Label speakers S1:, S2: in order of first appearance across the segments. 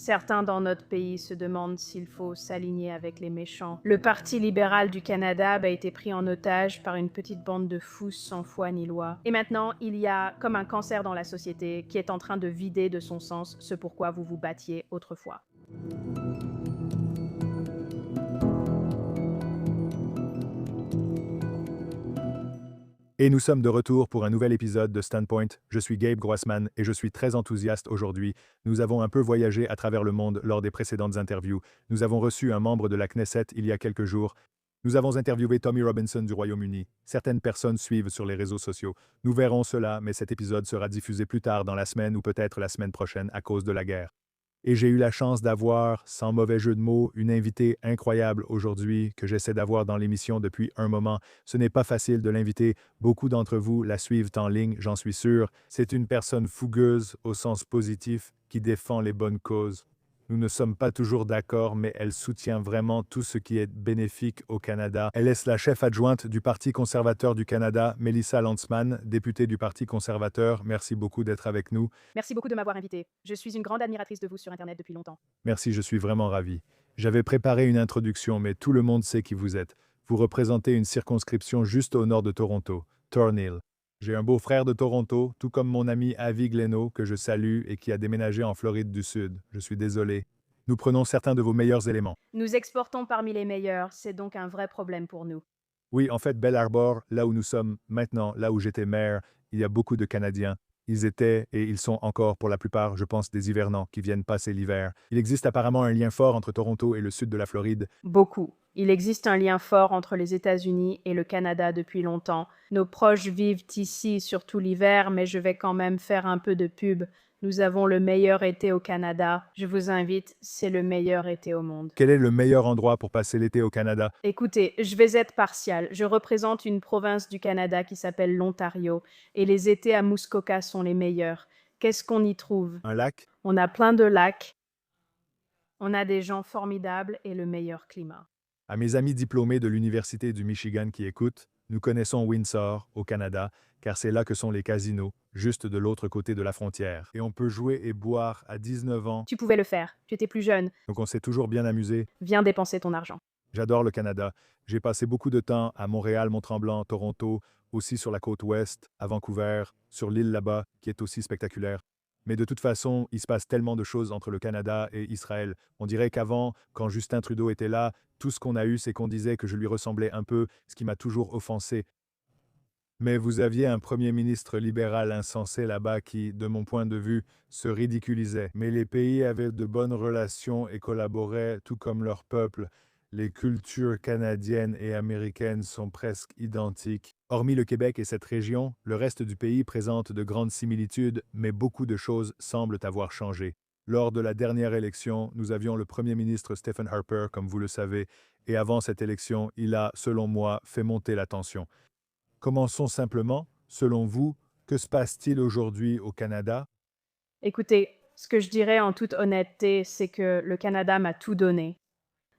S1: Certains dans notre pays se demandent s'il faut s'aligner avec les méchants. Le Parti libéral du Canada a été pris en otage par une petite bande de fous sans foi ni loi. Et maintenant, il y a comme un cancer dans la société qui est en train de vider de son sens ce pourquoi vous vous battiez autrefois.
S2: Et nous sommes de retour pour un nouvel épisode de Standpoint. Je suis Gabe Grossman et je suis très enthousiaste aujourd'hui. Nous avons un peu voyagé à travers le monde lors des précédentes interviews. Nous avons reçu un membre de la Knesset il y a quelques jours. Nous avons interviewé Tommy Robinson du Royaume-Uni. Certaines personnes suivent sur les réseaux sociaux. Nous verrons cela, mais cet épisode sera diffusé plus tard dans la semaine ou peut-être la semaine prochaine à cause de la guerre. Et j'ai eu la chance d'avoir, sans mauvais jeu de mots, une invitée incroyable aujourd'hui que j'essaie d'avoir dans l'émission depuis un moment. Ce n'est pas facile de l'inviter. Beaucoup d'entre vous la suivent en ligne, j'en suis sûr. C'est une personne fougueuse au sens positif qui défend les bonnes causes. Nous ne sommes pas toujours d'accord, mais elle soutient vraiment tout ce qui est bénéfique au Canada. Elle est la chef adjointe du Parti conservateur du Canada, Melissa Lantsman, députée du Parti conservateur. Merci beaucoup d'être avec nous.
S1: Merci beaucoup de m'avoir invité. Je suis une grande admiratrice de vous sur Internet depuis longtemps.
S2: Merci, je suis vraiment ravi. J'avais préparé une introduction, mais tout le monde sait qui vous êtes. Vous représentez une circonscription juste au nord de Toronto, Thornhill. J'ai un beau-frère de Toronto, tout comme mon ami Avi Gleno, que je salue et qui a déménagé en Floride du Sud. Je suis désolé. Nous prenons certains de vos meilleurs éléments.
S1: Nous exportons parmi les meilleurs, c'est donc un vrai problème pour nous.
S2: Oui, en fait, Belle Harbor, là où nous sommes maintenant, là où j'étais maire, il y a beaucoup de Canadiens. Ils étaient et ils sont encore, pour la plupart, je pense, des hivernants qui viennent passer l'hiver. Il existe apparemment un lien fort entre Toronto et le sud de la Floride.
S1: Beaucoup. Il existe un lien fort entre les États-Unis et le Canada depuis longtemps. Nos proches vivent ici, surtout l'hiver, mais je vais quand même faire un peu de pub. Nous avons le meilleur été au Canada. Je vous invite, c'est le meilleur été au monde.
S2: Quel est le meilleur endroit pour passer l'été au Canada?
S1: Écoutez, je vais être partial. Je représente une province du Canada qui s'appelle l'Ontario, et les étés à Muskoka sont les meilleurs. Qu'est-ce qu'on y trouve?
S2: Un lac?
S1: On a plein de lacs, on a des gens formidables et le meilleur climat.
S2: À mes amis diplômés de l'Université du Michigan qui écoutent, nous connaissons Windsor, au Canada, car c'est là que sont les casinos, juste de l'autre côté de la frontière. Et on peut jouer et boire à 19 ans,
S1: Tu pouvais le faire, tu étais plus jeune.
S2: donc on s'est toujours bien amusé.
S1: Viens dépenser ton argent.
S2: J'adore le Canada. J'ai passé beaucoup de temps à Montréal, Mont-Tremblant, Toronto, aussi sur la côte ouest, à Vancouver, sur l'île là-bas, qui est aussi spectaculaire. Mais de toute façon, il se passe tellement de choses entre le Canada et Israël. On dirait qu'avant, quand Justin Trudeau était là, tout ce qu'on a eu, c'est qu'on disait que je lui ressemblais un peu, ce qui m'a toujours offensé. Mais vous aviez un premier ministre libéral insensé là-bas qui, de mon point de vue, se ridiculisait. Mais les pays avaient de bonnes relations et collaboraient, tout comme leur peuple. Les cultures canadiennes et américaines sont presque identiques. Hormis le Québec et cette région, le reste du pays présente de grandes similitudes, mais beaucoup de choses semblent avoir changé. Lors de la dernière élection, nous avions le premier ministre Stephen Harper, comme vous le savez, et avant cette élection, il a, selon moi, fait monter la tension. Commençons simplement. Selon vous, que se passe-t-il aujourd'hui au Canada?
S1: Écoutez, ce que je dirais en toute honnêteté, c'est que le Canada m'a tout donné.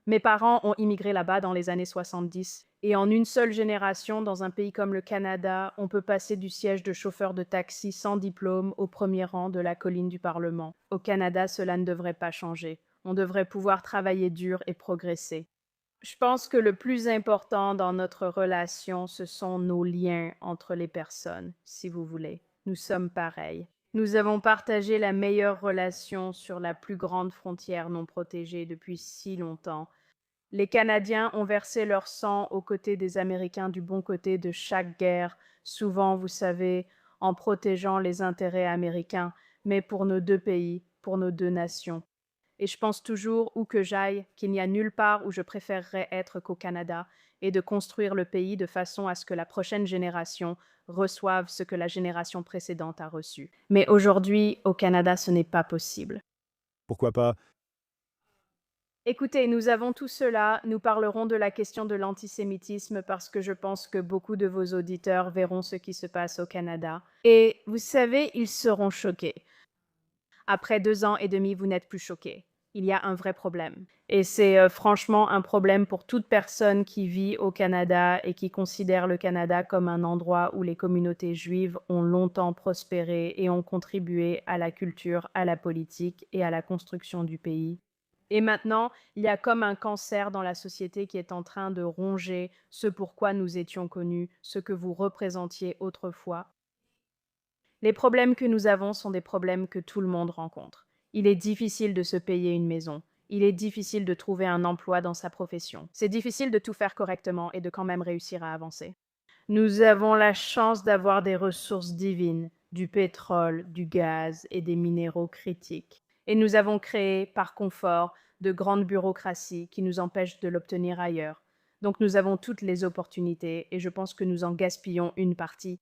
S1: Mes parents ont immigré là-bas dans les années 70. Et en une seule génération, dans un pays comme le Canada, on peut passer du siège de chauffeur de taxi sans diplôme au premier rang de la colline du Parlement. Au Canada, cela ne devrait pas changer. On devrait pouvoir travailler dur et progresser. Je pense que le plus important dans notre relation, ce sont nos liens entre les personnes, si vous voulez. Nous sommes pareils. Nous avons partagé la meilleure relation sur la plus grande frontière non protégée depuis si longtemps. Les Canadiens ont versé leur sang aux côtés des Américains du bon côté de chaque guerre, souvent, vous savez, en protégeant les intérêts américains, mais pour nos deux pays, pour nos deux nations. Et je pense toujours, où que j'aille, qu'il n'y a nulle part où je préférerais être qu'au Canada, et de construire le pays de façon à ce que la prochaine génération reçoive ce que la génération précédente a reçu. Mais aujourd'hui, au Canada, ce n'est pas possible.
S2: Pourquoi pas?
S1: Écoutez, nous avons tout cela, nous parlerons de la question de l'antisémitisme parce que je pense que beaucoup de vos auditeurs verront ce qui se passe au Canada. Et vous savez, ils seront choqués. Après 2 ans et demi, vous n'êtes plus choqués. il y a un vrai problème. Et c'est franchement un problème pour toute personne qui vit au Canada et qui considère le Canada comme un endroit où les communautés juives ont longtemps prospéré et ont contribué à la culture, à la politique et à la construction du pays. Et maintenant, il y a comme un cancer dans la société qui est en train de ronger ce pourquoi nous étions connus, ce que vous représentiez autrefois. Les problèmes que nous avons sont des problèmes que tout le monde rencontre. Il est difficile de se payer une maison. Il est difficile de trouver un emploi dans sa profession. C'est difficile de tout faire correctement et de quand même réussir à avancer. Nous avons la chance d'avoir des ressources divines, du pétrole, du gaz et des minéraux critiques. Et nous avons créé, par confort, de grandes bureaucraties qui nous empêchent de l'obtenir ailleurs. Donc nous avons toutes les opportunités et je pense que nous en gaspillons une partie.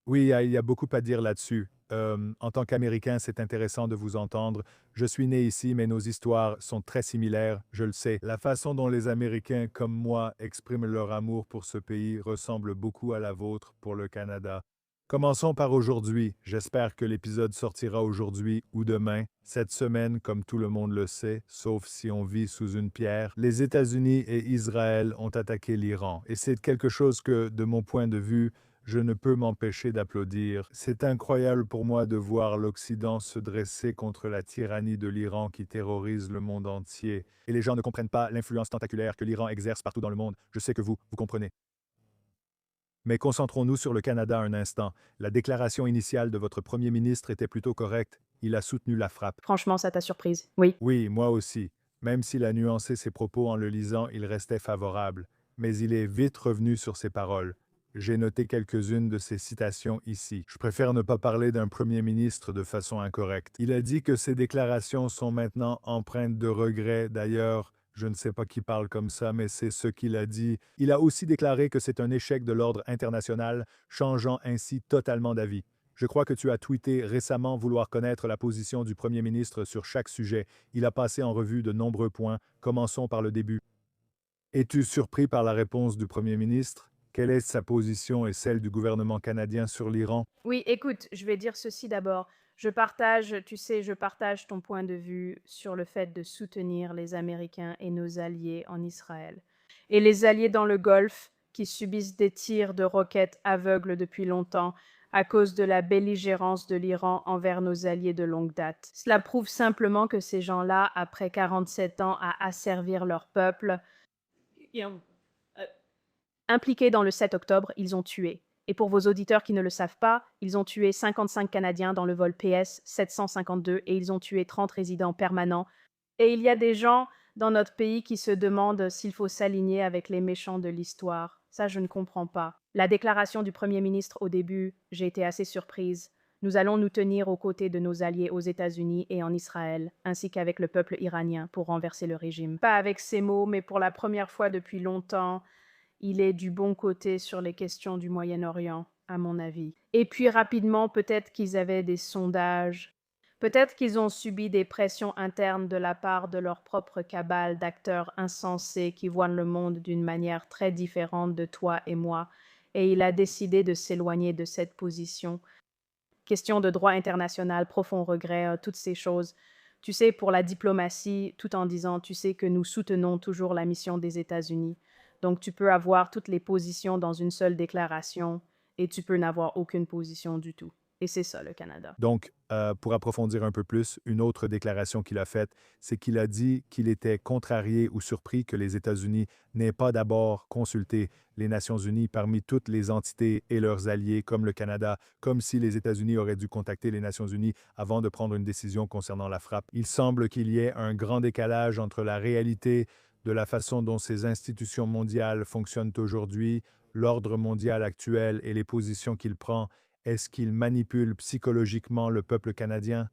S2: Oui, il y a beaucoup à dire là-dessus. En tant qu'Américain, c'est intéressant de vous entendre. Je suis né ici, mais nos histoires sont très similaires, je le sais. La façon dont les Américains comme moi expriment leur amour pour ce pays ressemble beaucoup à la vôtre pour le Canada. Commençons par aujourd'hui. J'espère que l'épisode sortira aujourd'hui ou demain. Cette semaine, comme tout le monde le sait, sauf si on vit sous une pierre, les États-Unis et Israël ont attaqué l'Iran. Et c'est quelque chose que, de mon point de vue, je ne peux m'empêcher d'applaudir. C'est incroyable pour moi de voir l'Occident se dresser contre la tyrannie de l'Iran qui terrorise le monde entier. Et les gens ne comprennent pas l'influence tentaculaire que l'Iran exerce partout dans le monde. Je sais que vous comprenez. Mais concentrons-nous sur le Canada un instant. La déclaration initiale de votre premier ministre était plutôt correcte. Il a soutenu la frappe.
S1: Franchement, ça t'a surprise? Oui.
S2: Oui, moi aussi. Même s'il a nuancé ses propos en le lisant, il restait favorable. Mais il est vite revenu sur ses paroles. J'ai noté quelques-unes de ses citations ici. Je préfère ne pas parler d'un premier ministre de façon incorrecte. Il a dit que ses déclarations sont maintenant empreintes de regrets. D'ailleurs, je ne sais pas qui parle comme ça, mais c'est ce qu'il a dit. Il a aussi déclaré que c'est un échec de l'ordre international, changeant ainsi totalement d'avis. Je crois que tu as tweeté récemment vouloir connaître la position du Premier ministre sur chaque sujet. Il a passé en revue de nombreux points. Commençons par le début. Es-tu surpris par la réponse du Premier ministre? Quelle est sa position et celle du gouvernement canadien sur l'Iran?
S1: Oui, écoute, je vais dire ceci d'abord. Tu sais, je partage ton point de vue sur le fait de soutenir les Américains et nos alliés en Israël. Et les alliés dans le Golfe qui subissent des tirs de roquettes aveugles depuis longtemps à cause de la belligérance de l'Iran envers nos alliés de longue date. Cela prouve simplement que ces gens-là, après 47 ans à asservir leur peuple, impliqués dans le 7 octobre, ils ont tué. Et pour vos auditeurs qui ne le savent pas, ils ont tué 55 Canadiens dans le vol PS 752 et ils ont tué 30 résidents permanents. Et il y a des gens dans notre pays qui se demandent s'il faut s'aligner avec les méchants de l'histoire. Ça, je ne comprends pas. La déclaration du Premier ministre au début, j'ai été assez surprise. Nous allons nous tenir aux côtés de nos alliés aux États-Unis et en Israël, ainsi qu'avec le peuple iranien pour renverser le régime. Pas avec ces mots, mais pour la première fois depuis longtemps, il est du bon côté sur les questions du Moyen-Orient, à mon avis. Et puis rapidement, peut-être qu'ils avaient des sondages, peut-être qu'ils ont subi des pressions internes de la part de leur propre cabale d'acteurs insensés qui voient le monde d'une manière très différente de toi et moi, et il a décidé de s'éloigner de cette position. Question de droit international, profond regret, toutes ces choses. Tu sais, pour la diplomatie, tout en disant, tu sais que nous soutenons toujours la mission des États-Unis. Donc, tu peux avoir toutes les positions dans une seule déclaration et tu peux n'avoir aucune position du tout. Et c'est ça, le Canada.
S2: Donc, pour approfondir un peu plus, une autre déclaration qu'il a faite, c'est qu'il a dit qu'il était contrarié ou surpris que les États-Unis n'aient pas d'abord consulté les Nations unies parmi toutes les entités et leurs alliés, comme le Canada, comme si les États-Unis auraient dû contacter les Nations unies avant de prendre une décision concernant la frappe. Il semble qu'il y ait un grand décalage entre la réalité de la façon dont ces institutions mondiales fonctionnent aujourd'hui, l'ordre mondial actuel et les positions qu'il prend. Est-ce qu'il manipule psychologiquement le peuple canadien?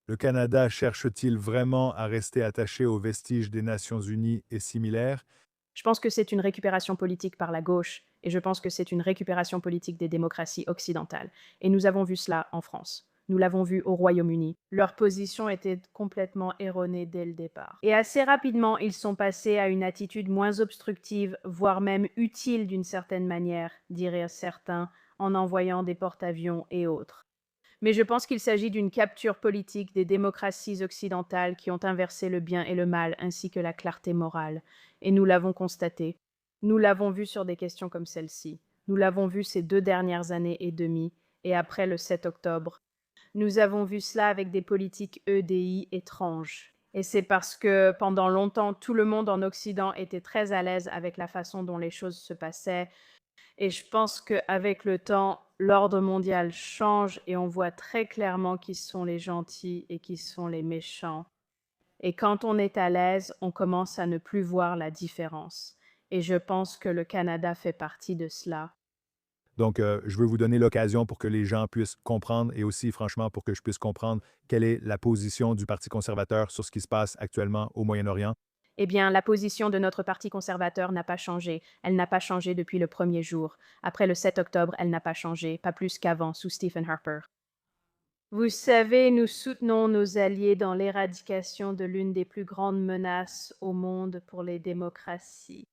S2: Le Canada cherche-t-il vraiment à rester attaché aux vestiges des Nations unies et similaires?
S1: Je pense que c'est une récupération politique par la gauche et je pense que c'est une récupération politique des démocraties occidentales. Et nous avons vu cela en France. Nous l'avons vu au Royaume-Uni. Leur position était complètement erronée dès le départ. Et assez rapidement, ils sont passés à une attitude moins obstructive, voire même utile d'une certaine manière, diraient certains, en envoyant des porte-avions et autres. Mais je pense qu'il s'agit d'une capture politique des démocraties occidentales qui ont inversé le bien et le mal ainsi que la clarté morale. Et nous l'avons constaté. Nous l'avons vu sur des questions comme celle-ci. Nous l'avons vu ces 2 dernières années et demie et après le 7 octobre. Nous avons vu cela avec des politiques EDI étranges. Et c'est parce que pendant longtemps, tout le monde en Occident était très à l'aise avec la façon dont les choses se passaient. Et je pense qu'avec le temps, l'ordre mondial change et on voit très clairement qui sont les gentils et qui sont les méchants. Et quand on est à l'aise, on commence à ne plus voir la différence. Et je pense que le Canada fait partie de cela.
S2: Donc, je veux vous donner l'occasion pour que les gens puissent comprendre et aussi, franchement, pour que je puisse comprendre quelle est la position du Parti conservateur sur ce qui se passe actuellement au Moyen-Orient.
S1: Eh bien, la position de notre parti conservateur n'a pas changé. Elle n'a pas changé depuis le premier jour. Après le 7 octobre, elle n'a pas changé, pas plus qu'avant, sous Stephen Harper. Vous savez, nous soutenons nos alliés dans l'éradication de l'une des plus grandes menaces au monde pour les démocraties.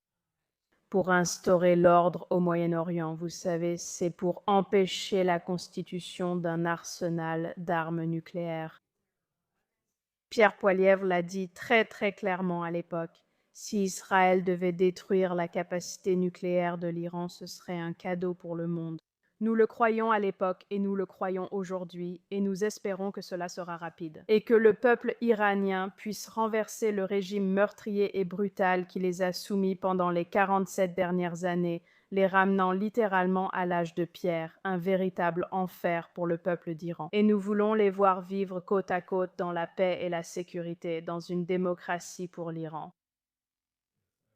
S1: Pour instaurer l'ordre au Moyen-Orient, vous savez, c'est pour empêcher la constitution d'un arsenal d'armes nucléaires. Pierre Poilievre l'a dit très très clairement à l'époque. Si Israël devait détruire la capacité nucléaire de l'Iran, ce serait un cadeau pour le monde. Nous le croyons à l'époque et nous le croyons aujourd'hui et nous espérons que cela sera rapide. Et que le peuple iranien puisse renverser le régime meurtrier et brutal qui les a soumis pendant les 47 dernières années, les ramenant littéralement à l'âge de pierre, un véritable enfer pour le peuple d'Iran. Et nous voulons les voir vivre côte à côte dans la paix et la sécurité, dans une démocratie pour l'Iran.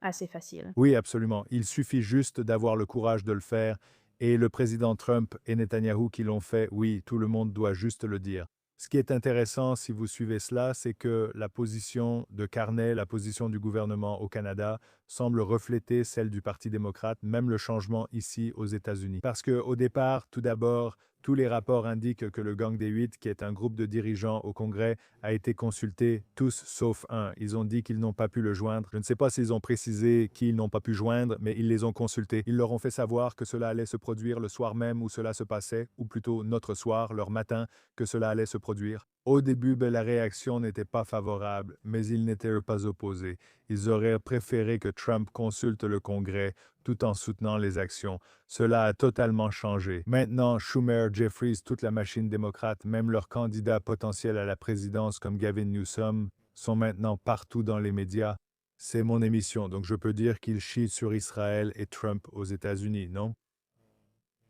S1: Assez facile.
S2: Oui, absolument. Il suffit juste d'avoir le courage de le faire. Et le président Trump et Netanyahou qui l'ont fait, oui, tout le monde doit juste le dire. Ce qui est intéressant, si vous suivez cela, c'est que la position de Carney, la position du gouvernement au Canada, semble refléter celle du Parti démocrate, même le changement ici aux États-Unis. Parce qu'au départ, tout d'abord, tous les rapports indiquent que le Gang des Huit, qui est un groupe de dirigeants au Congrès, a été consulté, tous sauf un. Ils ont dit qu'ils n'ont pas pu le joindre. Je ne sais pas s'ils ont précisé qui ils n'ont pas pu joindre, mais ils les ont consultés. Ils leur ont fait savoir que cela allait se produire le soir même où cela se passait, ou plutôt notre soir, leur matin, que cela allait se produire. Au début, la réaction n'était pas favorable, mais ils n'étaient pas opposés. Ils auraient préféré que Trump consulte le Congrès tout en soutenant les actions. Cela a totalement changé. Maintenant, Schumer, Jeffries, toute la machine démocrate, même leurs candidats potentiels à la présidence comme Gavin Newsom, sont maintenant partout dans les médias. C'est mon émission, donc je peux dire qu'ils chient sur Israël et Trump aux États-Unis, non?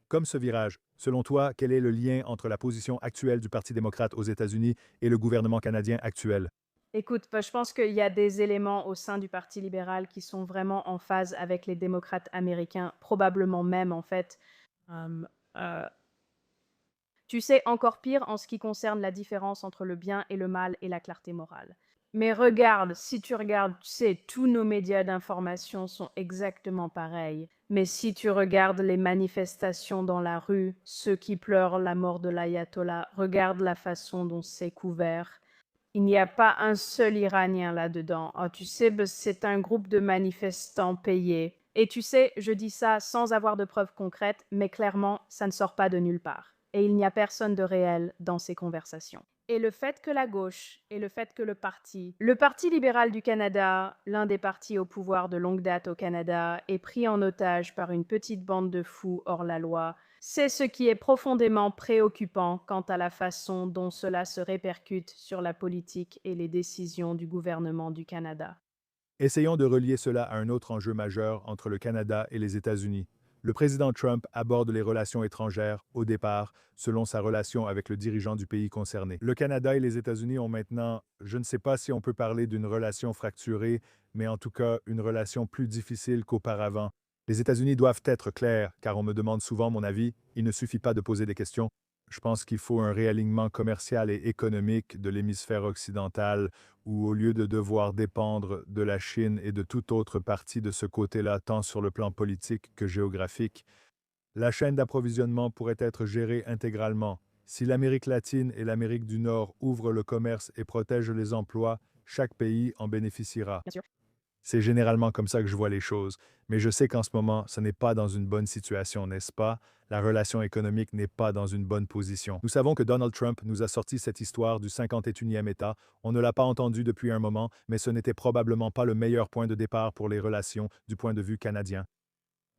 S2: Comme ce virage, selon toi, quel est le lien entre la position actuelle du Parti démocrate aux États-Unis et le gouvernement canadien actuel?
S1: Écoute, je pense qu'il y a des éléments au sein du Parti libéral qui sont vraiment en phase avec les démocrates américains, probablement même en fait. Euh, euh, Tu sais, encore pire en ce qui concerne la différence entre le bien et le mal et la clarté morale. Mais regarde, si tu regardes, tu sais, tous nos médias d'information sont exactement pareils. Mais si tu regardes les manifestations dans la rue, ceux qui pleurent la mort de l'ayatollah, regarde la façon dont c'est couvert. Il n'y a pas un seul Iranien là-dedans. Ah, tu sais, c'est un groupe de manifestants payés. Et tu sais, je dis ça sans avoir de preuves concrètes, mais clairement, ça ne sort pas de nulle part. Et il n'y a personne de réel dans ces conversations. Et le fait que la gauche, et le fait que le Parti libéral du Canada, l'un des partis au pouvoir de longue date au Canada, est pris en otage par une petite bande de fous hors la loi, c'est ce qui est profondément préoccupant quant à la façon dont cela se répercute sur la politique et les décisions du gouvernement du Canada.
S2: Essayons de relier cela à un autre enjeu majeur entre le Canada et les États-Unis. Le président Trump aborde les relations étrangères, au départ, selon sa relation avec le dirigeant du pays concerné. Le Canada et les États-Unis ont maintenant, je ne sais pas si on peut parler d'une relation fracturée, mais en tout cas une relation plus difficile qu'auparavant. Les États-Unis doivent être clairs, car on me demande souvent mon avis, il ne suffit pas de poser des questions. Je pense qu'il faut un réalignement commercial et économique de l'hémisphère occidental où, au lieu de devoir dépendre de la Chine et de toute autre partie de ce côté-là, tant sur le plan politique que géographique, la chaîne d'approvisionnement pourrait être gérée intégralement. Si l'Amérique latine et l'Amérique du Nord ouvrent le commerce et protègent les emplois, chaque pays en bénéficiera.
S1: Bien sûr.
S2: C'est généralement comme ça que je vois les choses, mais je sais qu'en ce moment, ce n'est pas dans une bonne situation, n'est-ce pas? La relation économique n'est pas dans une bonne position. Nous savons que Donald Trump nous a sorti cette histoire du 51e État. On ne l'a pas entendu depuis un moment, mais ce n'était probablement pas le meilleur point de départ pour les relations du point de vue canadien.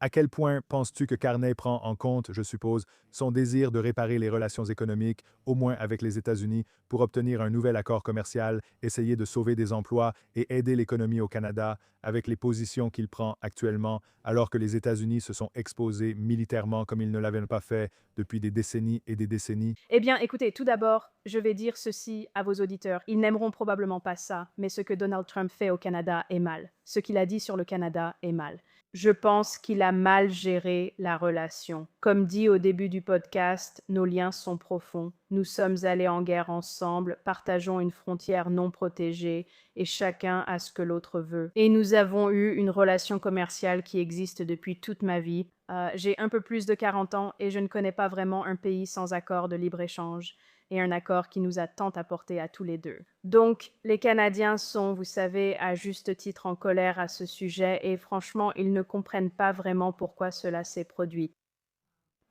S2: À quel point penses-tu que Carney prend en compte, je suppose, son désir de réparer les relations économiques, au moins avec les États-Unis, pour obtenir un nouvel accord commercial, essayer de sauver des emplois et aider l'économie au Canada avec les positions qu'il prend actuellement, alors que les États-Unis se sont exposés militairement comme ils ne l'avaient pas fait depuis des décennies et des décennies?
S1: Eh bien, écoutez, tout d'abord, je vais dire ceci à vos auditeurs. Ils n'aimeront probablement pas ça, mais ce que Donald Trump fait au Canada est mal. Ce qu'il a dit sur le Canada est mal. Je pense qu'il a mal géré la relation. Comme dit au début du podcast, nos liens sont profonds. Nous sommes allés en guerre ensemble, partageons une frontière non protégée et chacun a ce que l'autre veut. Et nous avons eu une relation commerciale qui existe depuis toute ma vie. J'ai un peu plus de 40 ans et je ne connais pas vraiment un pays sans accord de libre-échange et un accord qui nous a tant apporté à tous les deux. Donc, les Canadiens sont, vous savez, à juste titre en colère à ce sujet et franchement, ils ne comprennent pas vraiment pourquoi cela s'est produit.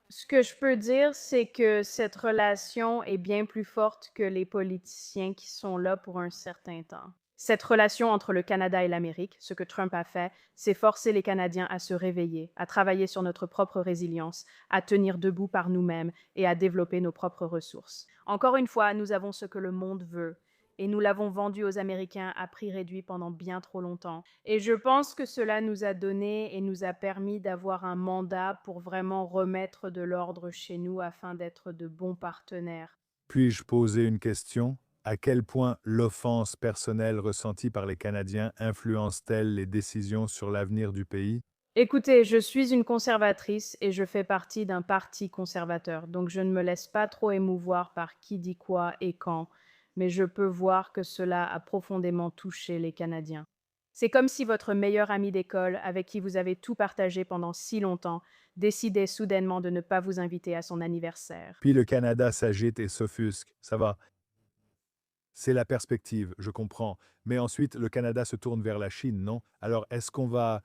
S1: Ce que je peux dire, c'est que cette relation est bien plus forte que les politiciens qui sont là pour un certain temps. Cette relation entre le Canada et l'Amérique, ce que Trump a fait, c'est forcer les Canadiens à se réveiller, à travailler sur notre propre résilience, à tenir debout par nous-mêmes et à développer nos propres ressources. Encore une fois, nous avons ce que le monde veut, et nous l'avons vendu aux Américains à prix réduit pendant bien trop longtemps. Et je pense que cela nous a donné et nous a permis d'avoir un mandat pour vraiment remettre de l'ordre chez nous afin d'être de bons partenaires.
S2: Puis-je poser une question? À quel point l'offense personnelle ressentie par les Canadiens influence-t-elle les décisions sur l'avenir du pays?
S1: Écoutez, je suis une conservatrice et je fais partie d'un parti conservateur, donc je ne me laisse pas trop émouvoir par qui dit quoi et quand, mais je peux voir que cela a profondément touché les Canadiens. C'est comme si votre meilleur ami d'école, avec qui vous avez tout partagé pendant si longtemps, décidait soudainement de ne pas vous inviter à son anniversaire.
S2: Puis le Canada s'agite et s'offusque. Ça va. C'est la perspective, je comprends. Mais ensuite, le Canada se tourne vers la Chine, non? Alors, est-ce qu'on va...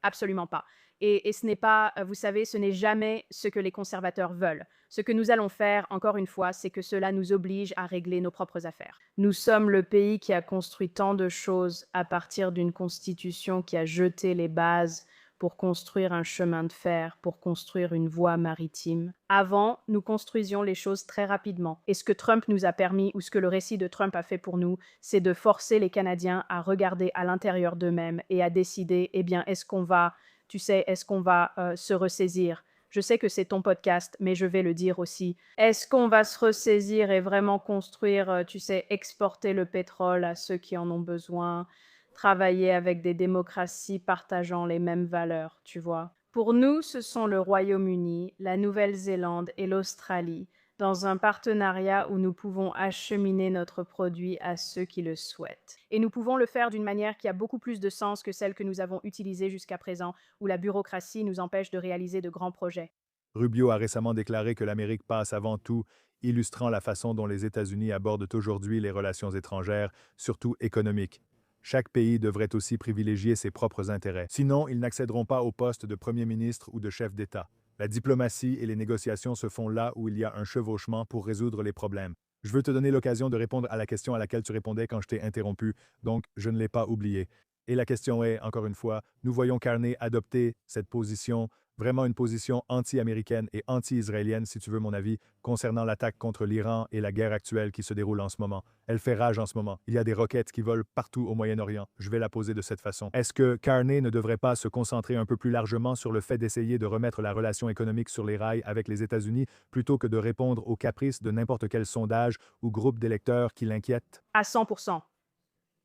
S1: Absolument pas. Et ce n'est pas, vous savez, ce n'est jamais ce que les conservateurs veulent. Ce que nous allons faire, encore une fois, c'est que cela nous oblige à régler nos propres affaires. Nous sommes le pays qui a construit tant de choses à partir d'une constitution qui a jeté les bases pour construire un chemin de fer, pour construire une voie maritime. Avant, nous construisions les choses très rapidement. Et ce que Trump nous a permis, ou ce que le récit de Trump a fait pour nous, c'est de forcer les Canadiens à regarder à l'intérieur d'eux-mêmes et à décider, eh bien, est-ce qu'on va, tu sais, est-ce qu'on va se ressaisir? Je sais que c'est ton podcast, mais je vais le dire aussi. Est-ce qu'on va se ressaisir et vraiment construire, tu sais, exporter le pétrole à ceux qui en ont besoin, travailler avec des démocraties partageant les mêmes valeurs, tu vois? Pour nous, ce sont le Royaume-Uni, la Nouvelle-Zélande et l'Australie, dans un partenariat où nous pouvons acheminer notre produit à ceux qui le souhaitent. Et nous pouvons le faire d'une manière qui a beaucoup plus de sens que celle que nous avons utilisée jusqu'à présent, où la bureaucratie nous empêche de réaliser de grands projets.
S2: Rubio a récemment déclaré que l'Amérique passe avant tout, illustrant la façon dont les États-Unis abordent aujourd'hui les relations étrangères, surtout économiques. Chaque pays devrait aussi privilégier ses propres intérêts. Sinon, ils n'accéderont pas au poste de Premier ministre ou de chef d'État. La diplomatie et les négociations se font là où il y a un chevauchement pour résoudre les problèmes. Je veux te donner l'occasion de répondre à la question à laquelle tu répondais quand je t'ai interrompu, donc je ne l'ai pas oublié. Et la question est, encore une fois, nous voyons Carney adopter cette position, vraiment une position anti-américaine et anti-israélienne, si tu veux mon avis, concernant l'attaque contre l'Iran et la guerre actuelle qui se déroule en ce moment. Elle fait rage en ce moment. Il y a des roquettes qui volent partout au Moyen-Orient. Je vais la poser de cette façon. Est-ce que Carney ne devrait pas se concentrer un peu plus largement sur le fait d'essayer de remettre la relation économique sur les rails avec les États-Unis plutôt que de répondre aux caprices de n'importe quel sondage ou groupe d'électeurs qui l'inquiètent?
S1: À 100%.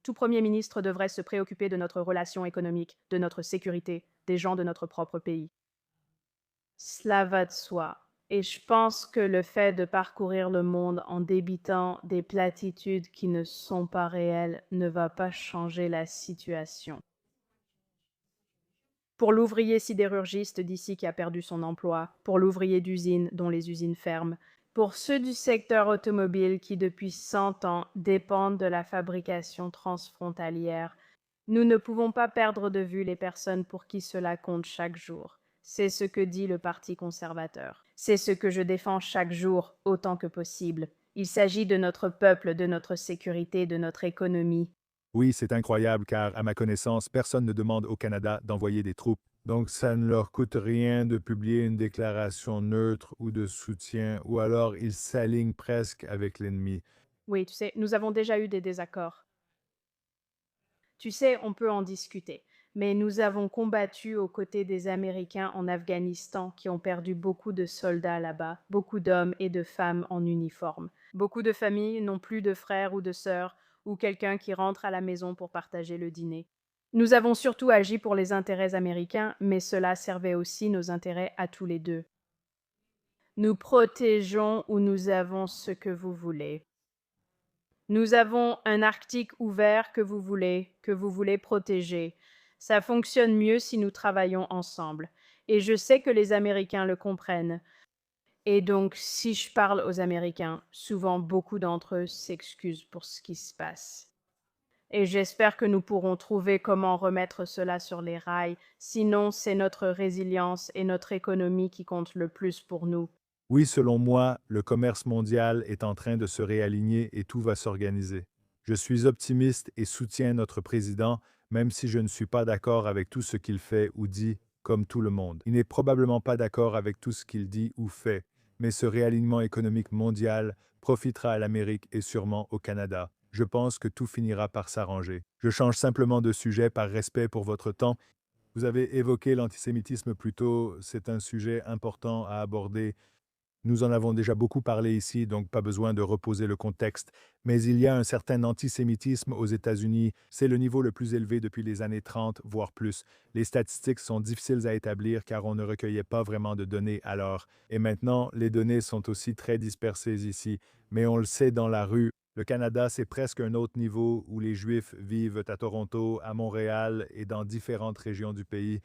S1: Tout Premier ministre devrait se préoccuper de notre relation économique, de notre sécurité, des gens de notre propre pays. Cela va de soi. Et je pense que le fait de parcourir le monde en débitant des platitudes qui ne sont pas réelles ne va pas changer la situation. Pour l'ouvrier sidérurgiste d'ici qui a perdu son emploi, pour l'ouvrier d'usine dont les usines ferment, pour ceux du secteur automobile qui depuis 100 ans dépendent de la fabrication transfrontalière, Nous ne pouvons pas perdre de vue les personnes pour qui cela compte chaque jour. C'est ce que dit le Parti conservateur. C'est ce que je défends chaque jour autant que possible. Il s'agit de notre peuple, de notre sécurité, de notre économie.
S2: Oui, c'est incroyable car, à ma connaissance, personne ne demande au Canada d'envoyer des troupes. Donc, ça ne leur coûte rien de publier une déclaration neutre ou de soutien, ou alors ils s'alignent presque avec l'ennemi.
S1: Oui, tu sais, nous avons déjà eu des désaccords. Tu sais, on peut en discuter, mais nous avons combattu aux côtés des Américains en Afghanistan qui ont perdu beaucoup de soldats là-bas, beaucoup d'hommes et de femmes en uniforme. Beaucoup de familles n'ont plus de frères ou de sœurs ou quelqu'un qui rentre à la maison pour partager le dîner. Nous avons surtout agi pour les intérêts américains, mais cela servait aussi nos intérêts à tous les deux. Nous protégeons où nous avons ce que vous voulez. Nous avons un Arctique ouvert que vous voulez protéger. Ça fonctionne mieux si nous travaillons ensemble. Et je sais que les Américains le comprennent. Et donc, si je parle aux Américains, souvent beaucoup d'entre eux s'excusent pour ce qui se passe. Et j'espère que nous pourrons trouver comment remettre cela sur les rails. Sinon, c'est notre résilience et notre économie qui comptent le plus pour nous.
S2: Oui, selon moi, le commerce mondial est en train de se réaligner et tout va s'organiser. Je suis optimiste et soutiens notre président, même si je ne suis pas d'accord avec tout ce qu'il fait ou dit, comme tout le monde. Il n'est probablement pas d'accord avec tout ce qu'il dit ou fait, mais ce réalignement économique mondial profitera à l'Amérique et sûrement au Canada. Je pense que tout finira par s'arranger. Je change simplement de sujet par respect pour votre temps. Vous avez évoqué l'antisémitisme plus tôt, c'est un sujet important à aborder. Nous en avons déjà beaucoup parlé ici, donc pas besoin de reposer le contexte, mais il y a un certain antisémitisme aux États-Unis. C'est le niveau le plus élevé depuis les années 30, voire plus. Les statistiques sont difficiles à établir car on ne recueillait pas vraiment de données alors. Et maintenant, les données sont aussi très dispersées ici. Mais on le sait dans la rue, le Canada, c'est presque un autre niveau où les Juifs vivent à Toronto, à Montréal et dans différentes régions du pays.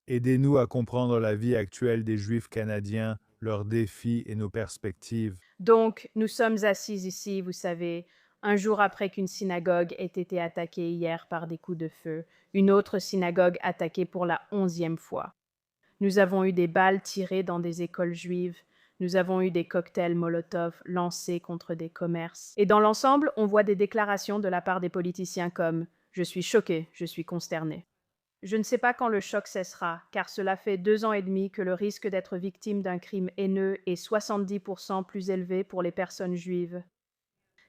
S2: Aidez-nous à comprendre la vie actuelle des Juifs canadiens, leurs défis et nos perspectives.
S1: Donc, nous sommes assis ici, vous savez, un jour après qu'une synagogue ait été attaquée hier par des coups de feu, une autre synagogue attaquée pour la 11e fois. Nous avons eu des balles tirées dans des écoles juives, nous avons eu des cocktails Molotov lancés contre des commerces. Et dans l'ensemble, on voit des déclarations de la part des politiciens comme ⁇ Je suis choqué, je suis consterné ⁇ Je ne sais pas quand le choc cessera, car cela fait 2 ans et demi que le risque d'être victime d'un crime haineux est 70% plus élevé pour les personnes juives.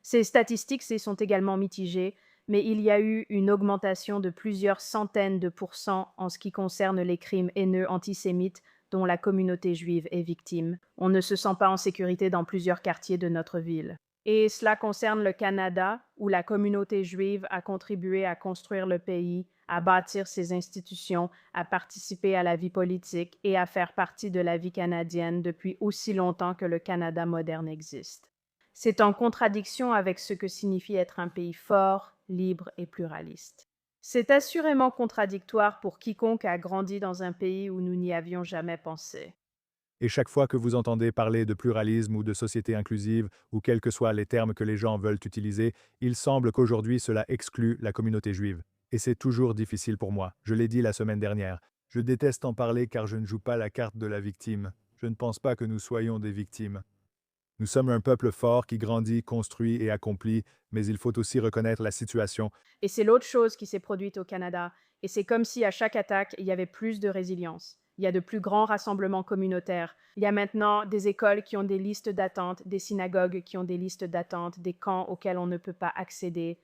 S1: Ces statistiques sont également mitigées, mais il y a eu une augmentation de plusieurs centaines de pourcents en ce qui concerne les crimes haineux antisémites dont la communauté juive est victime. On ne se sent pas en sécurité dans plusieurs quartiers de notre ville. Et cela concerne le Canada, où la communauté juive a contribué à construire le pays, à bâtir ses institutions, à participer à la vie politique et à faire partie de la vie canadienne depuis aussi longtemps que le Canada moderne existe. C'est en contradiction avec ce que signifie être un pays fort, libre et pluraliste. C'est assurément contradictoire pour quiconque a grandi dans un pays où nous n'y avions jamais pensé.
S2: Et chaque fois que vous entendez parler de pluralisme ou de société inclusive, ou quels que soient les termes que les gens veulent utiliser, il semble qu'aujourd'hui cela exclut la communauté juive. Et c'est toujours difficile pour moi. Je l'ai dit la semaine dernière. Je déteste en parler car je ne joue pas la carte de la victime. Je ne pense pas que nous soyons des victimes. Nous sommes un peuple fort qui grandit, construit et accomplit, mais il faut aussi reconnaître la situation.
S1: Et c'est l'autre chose qui s'est produite au Canada. Et c'est comme si à chaque attaque, il y avait plus de résilience. Il y a de plus grands rassemblements communautaires. Il y a maintenant des écoles qui ont des listes d'attente, des synagogues qui ont des listes d'attente, des camps auxquels on ne peut pas accéder.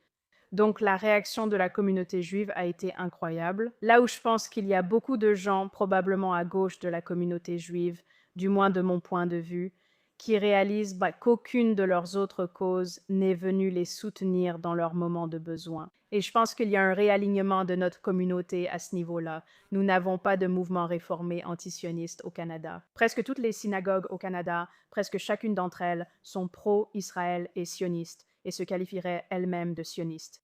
S1: Donc la réaction de la communauté juive a été incroyable. Là où je pense qu'il y a beaucoup de gens, probablement à gauche de la communauté juive, du moins de mon point de vue, qui réalisent qu'aucune de leurs autres causes n'est venue les soutenir dans leurs moments de besoin. Et je pense qu'il y a un réalignement de notre communauté à ce niveau-là. Nous n'avons pas de mouvement réformé antisioniste au Canada. Presque toutes les synagogues au Canada, presque chacune d'entre elles, sont pro-Israël et sionistes, et se qualifieraient elles-mêmes de sionistes.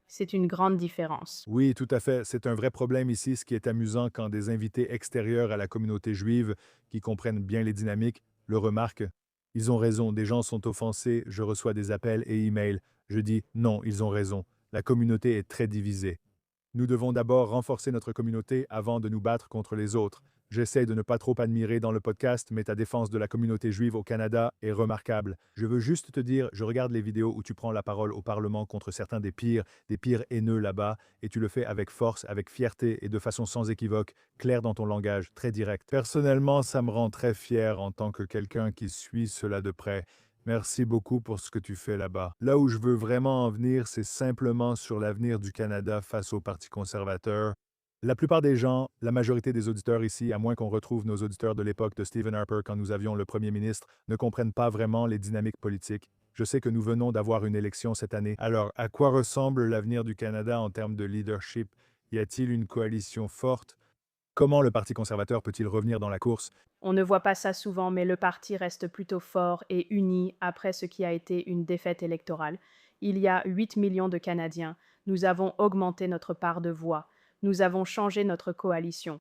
S1: C'est une grande différence.
S2: Oui, tout à fait. C'est un vrai problème ici, ce qui est amusant quand des invités extérieurs à la communauté juive, qui comprennent bien les dynamiques, le remarquent. Ils ont raison, des gens sont offensés, je reçois des appels et emails. Je dis non, ils ont raison. La communauté est très divisée. Nous devons d'abord renforcer notre communauté avant de nous battre contre les autres. J'essaie de ne pas trop admirer dans le podcast, mais ta défense de la communauté juive au Canada est remarquable. Je veux juste te dire, je regarde les vidéos où tu prends la parole au Parlement contre certains des pires haineux là-bas, et tu le fais avec force, avec fierté et de façon sans équivoque, claire dans ton langage, très direct. Personnellement, ça me rend très fier en tant que quelqu'un qui suit cela de près. Merci beaucoup pour ce que tu fais là-bas. Là où je veux vraiment en venir, c'est simplement sur l'avenir du Canada face au Parti conservateur. La plupart des gens, la majorité des auditeurs ici, à moins qu'on retrouve nos auditeurs de l'époque de Stephen Harper quand nous avions le premier ministre, ne comprennent pas vraiment les dynamiques politiques. Je sais que nous venons d'avoir une élection cette année. Alors, à quoi ressemble l'avenir du Canada en termes de leadership? Y a-t-il une coalition forte? Comment le Parti conservateur peut-il revenir dans la course?
S1: On ne voit pas ça souvent, mais le parti reste plutôt fort et uni après ce qui a été une défaite électorale. Il y a 8 millions de Canadiens. Nous avons augmenté notre part de voix. Nous avons changé notre coalition.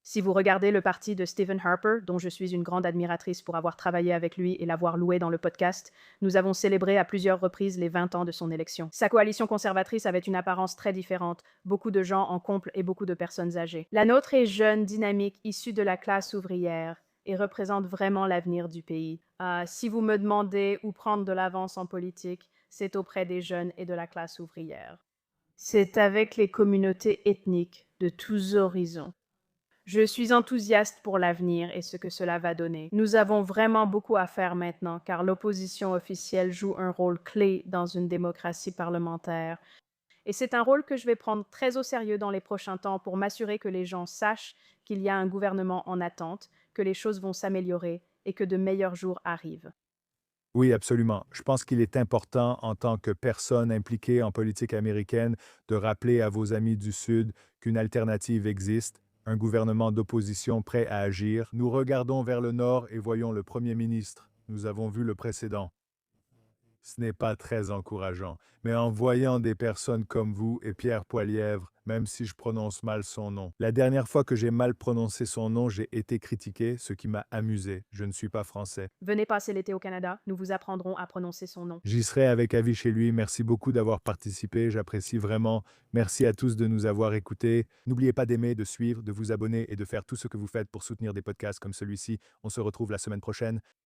S1: Si vous regardez le parti de Stephen Harper, dont je suis une grande admiratrice pour avoir travaillé avec lui et l'avoir loué dans le podcast, nous avons célébré à plusieurs reprises les 20 ans de son élection. Sa coalition conservatrice avait une apparence très différente, beaucoup de gens en couple et beaucoup de personnes âgées. La nôtre est jeune, dynamique, issue de la classe ouvrière et représente vraiment l'avenir du pays. Si vous me demandez où prendre de l'avance en politique, c'est auprès des jeunes et de la classe ouvrière. C'est avec les communautés ethniques de tous horizons. Je suis enthousiaste pour l'avenir et ce que cela va donner. Nous avons vraiment beaucoup à faire maintenant car l'opposition officielle joue un rôle clé dans une démocratie parlementaire. Et c'est un rôle que je vais prendre très au sérieux dans les prochains temps pour m'assurer que les gens sachent qu'il y a un gouvernement en attente, que les choses vont s'améliorer et que de meilleurs jours arrivent.
S2: Oui, absolument. Je pense qu'il est important, en tant que personne impliquée en politique américaine, de rappeler à vos amis du Sud qu'une alternative existe, un gouvernement d'opposition prêt à agir. Nous regardons vers le Nord et voyons le Premier ministre. Nous avons vu le précédent. Ce n'est pas très encourageant, mais en voyant des personnes comme vous et Pierre Poilièvre, même si je prononce mal son nom. La dernière fois que j'ai mal prononcé son nom, j'ai été critiqué, ce qui m'a amusé. Je ne suis pas français.
S1: Venez passer l'été au Canada, nous vous apprendrons à prononcer son nom.
S2: J'y serai avec avis chez lui. Merci beaucoup d'avoir participé. J'apprécie vraiment. Merci à tous de nous avoir écoutés. N'oubliez pas d'aimer, de suivre, de vous abonner et de faire tout ce que vous faites pour soutenir des podcasts comme celui-ci. On se retrouve la semaine prochaine.